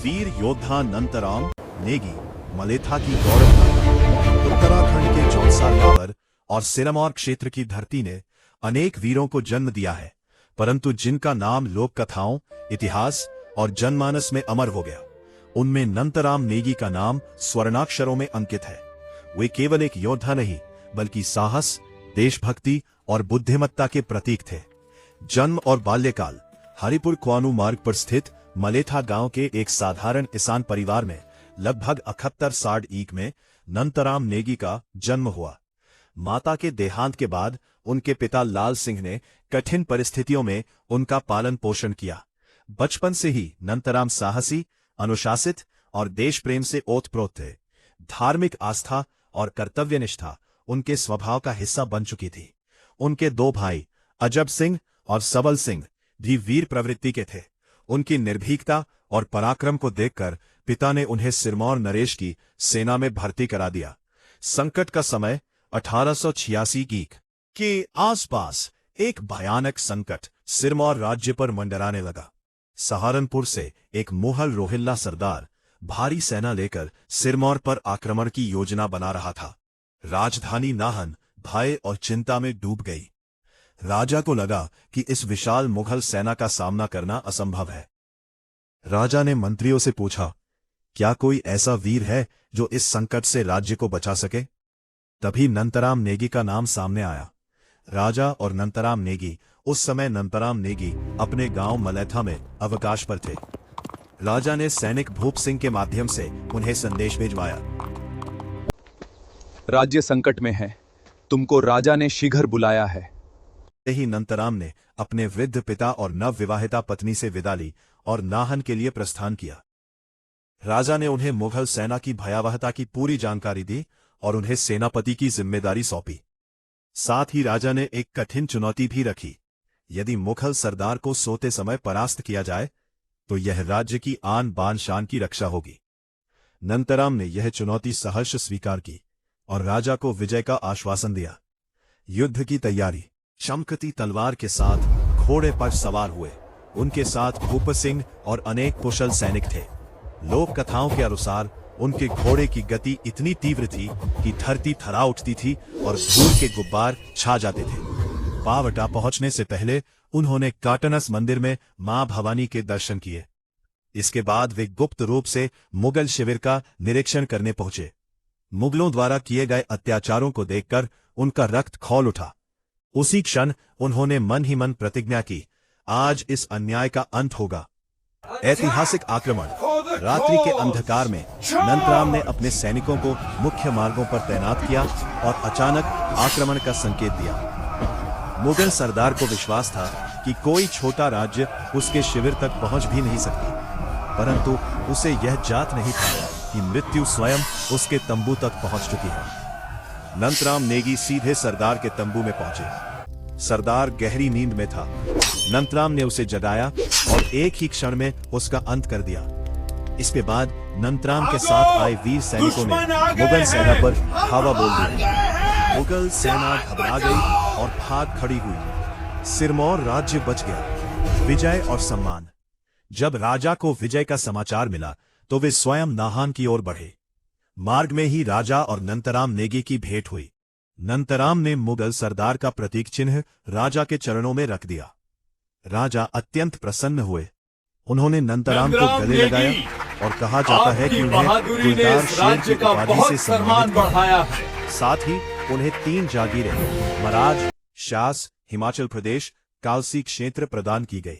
वीर योद्धा नंतराम नेगी मलेथा की गौरव गाथा। उत्तराखंड के जौनसा लावर और सिरमौर क्षेत्र की धरती ने अनेक वीरों को जन्म दिया है, परंतु जिनका नाम लोक कथाओं, इतिहास और जनमानस में अमर हो गया, उनमें नंतराम नेगी का नाम स्वर्णाक्षरों में अंकित है। वे केवल एक योद्धा नहीं, बल्कि साहस, देशभक्ति और बुद्धिमत्ता के प्रतीक थे। जन्म और बाल्यकाल हरिपुर कुआनू मार्ग पर स्थित मलेथा गांव के एक साधारण किसान परिवार में लगभग 71 साल ईक में नंतराम नेगी का जन्म हुआ। माता के देहांत के बाद उनके पिता लाल सिंह ने कठिन परिस्थितियों में उनका पालन पोषण किया। बचपन से ही नंतराम साहसी, अनुशासित और देश प्रेम से ओतप्रोत थे। धार्मिक आस्था और कर्तव्यनिष्ठा उनके स्वभाव का हिस्सा बन चुकी थी। उनके दो भाई अजब सिंह और सबल सिंह भी वीर प्रवृत्ति के थे। उनकी निर्भीकता और पराक्रम को देखकर पिता ने उन्हें सिरमौर नरेश की सेना में भर्ती करा दिया। संकट का समय 1886 के आसपास एक भयानक संकट सिरमौर राज्य पर मंडराने लगा। सहारनपुर से एक मुगल रोहिल्ला सरदार भारी सेना लेकर सिरमौर पर आक्रमण की योजना बना रहा था। राजधानी नाहन भय और चिंता में डूब गई। राजा को लगा कि इस विशाल मुगल सेना का सामना करना असंभव है। राजा ने मंत्रियों से पूछा, क्या कोई ऐसा वीर है जो इस संकट से राज्य को बचा सके? तभी नंतराम नेगी का नाम सामने आया। राजा और नंतराम नेगी उस समय नंतराम नेगी अपने गांव मलेथा में अवकाश पर थे। राजा ने सैनिक भूप सिंह के माध्यम से उन्हें संदेश भिजवाया। राज्य संकट में है, तुमको राजा ने शीघ्र बुलाया है। ही नंतराम ने अपने वृद्ध पिता और नवविवाहिता पत्नी से विदा ली और नाहन के लिए प्रस्थान किया। राजा ने उन्हें मुगल सेना की भयावहता की पूरी जानकारी दी और उन्हें सेनापति की जिम्मेदारी सौंपी। साथ ही राजा ने एक कठिन चुनौती भी रखी। यदि मुगल सरदार को सोते समय परास्त किया जाए तो यह राज्य की आन बान शान की रक्षा होगी। नंतराम ने यह चुनौती सहर्ष स्वीकार की और राजा को विजय का आश्वासन दिया। युद्ध की तैयारी चमकती तलवार के साथ घोड़े पर सवार हुए। उनके साथ भूप सिंह और अनेक कुशल सैनिक थे। लोक कथाओं के अनुसार उनके घोड़े की गति इतनी तीव्र थी कि धरती थरा उठती थी और धूल के गुब्बार छा जाते थे। पावटा पहुंचने से पहले उन्होंने काटनस मंदिर में मां भवानी के दर्शन किए। इसके बाद वे गुप्त रूप से मुगल शिविर का निरीक्षण करने पहुंचे। मुगलों द्वारा किए गए अत्याचारों को देखकर उनका रक्त खौल उठा। उसी क्षण उन्होंने मन ही मन प्रतिज्ञा की, आज इस अन्याय का अंत होगा। ऐतिहासिक आक्रमण। रात्रि के अंधकार में नंतराम ने अपने सैनिकों को मुख्य मार्गों पर तैनात किया और अचानक आक्रमण का संकेत दिया। मुगल सरदार को विश्वास था कि कोई छोटा राज्य उसके शिविर तक पहुंच भी नहीं सकती, परंतु उसे यह जात नहीं था कि मृत्यु स्वयं उसके तंबू तक पहुंच चुकी है। नंतराम नेगी सीधे सरदार के तंबू में पहुंचे। सरदार गहरी नींद में था। नंतराम ने उसे जगाया और एक ही क्षण में उसका अंत कर दिया। इसके बाद नंतराम के साथ आए वीर सैनिकों ने मुगल सेना पर धावा बोल दिया। मुगल सेना घबरा गई और भाग खड़ी हुई। सिरमौर राज्य बच गया। विजय और सम्मान। जब राजा को विजय का समाचार मिला तो वे स्वयं नाहन की ओर बढ़े। मार्ग में ही राजा और नंतराम नेगी की भेंट हुई। नंतराम ने मुगल सरदार का प्रतीक चिन्ह राजा के चरणों में रख दिया। राजा अत्यंत प्रसन्न हुए। उन्होंने नंतराम को गले लगाया और कहा जाता है कि उन्हें गुलदार शेर की उपाधि से सम्मानित किया। साथ ही उन्हें 3 जागीरें मराज, शास, हिमाचल प्रदेश, कालसी क्षेत्र प्रदान की गई।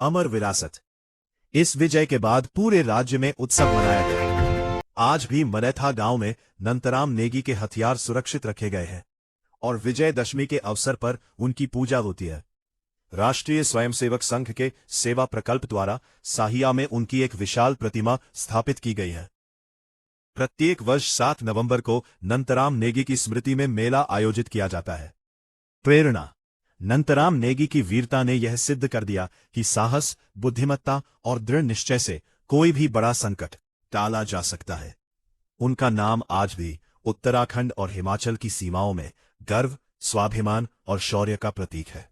अमर विरासत। इस विजय के बाद पूरे राज्य में उत्सव मनाया गया। आज भी मलेथा गांव में नंतराम नेगी के हथियार सुरक्षित रखे गए हैं और विजयदशमी के अवसर पर उनकी पूजा होती है। राष्ट्रीय स्वयंसेवक संघ के सेवा प्रकल्प द्वारा साहिया में उनकी एक विशाल प्रतिमा स्थापित की गई है। प्रत्येक वर्ष 7 नवंबर को नंतराम नेगी की स्मृति में मेला आयोजित किया जाता है। प्रेरणा। नंतराम नेगी की वीरता ने यह सिद्ध कर दिया कि साहस, बुद्धिमत्ता और दृढ़ निश्चय से कोई भी बड़ा संकट टाला जा सकता है। उनका नाम आज भी उत्तराखंड और हिमाचल की सीमाओं में गर्व, स्वाभिमान और शौर्य का प्रतीक है।